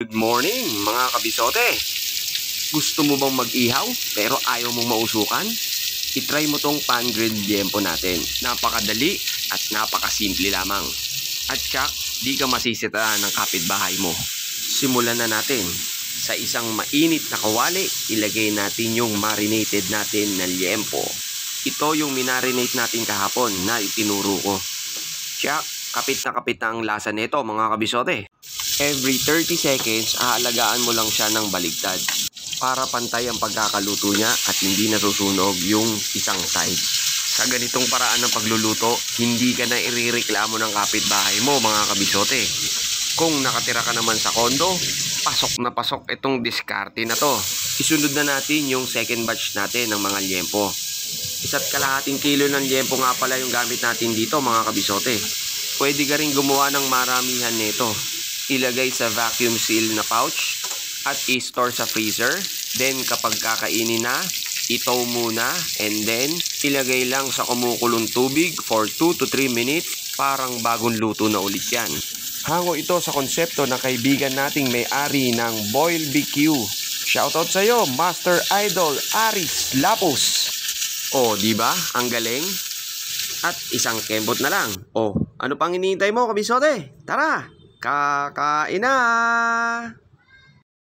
Good morning mga kabisote! Gusto mo bang mag-ihaw pero ayaw mong mausukan? I-try mo tong pan-grilled liempo natin. Napakadali at napakasimple lamang. At tsak, di ka masisitaan ng kapitbahay mo. Simulan na natin. Sa isang mainit na kawali, ilagay natin yung marinated natin na liempo. Ito yung minarinate natin kahapon na itinuro ko. Tsak, kapit na kapit na ang lasa nito mga kabisote. Every 30 seconds, aalagaan mo lang siya ng baligtad para pantay ang pagkakaluto niya at hindi nasusunog yung isang side. Sa ganitong paraan ng pagluluto, hindi ka na irereklamo ng kapitbahay mo mga kabisote. Kung nakatira ka naman sa kondo, pasok na pasok itong diskarte na to. Isunod na natin yung second batch natin ng mga liempo. 1.5 kilo ng liempo nga pala yung gamit natin dito mga kabisote. Pwede ka rin gumawa ng maramihan nito. Ilagay sa vacuum seal na pouch at i-store sa freezer. Then kapag kakainin na, itaw muna and then ilagay lang sa kumukulong tubig for 2 to 3 minutes. Parang bagong luto na ulit yan. Hango ito sa konsepto ng kaibigan nating may-ari ng Boil BQ. Shoutout sa iyo, Master Idol Aris Lapus. Oh, di ba? Ang galing. At isang kembot na lang. Oh, ano pang hinihintay mo, kabisote? Tara! Kakain na!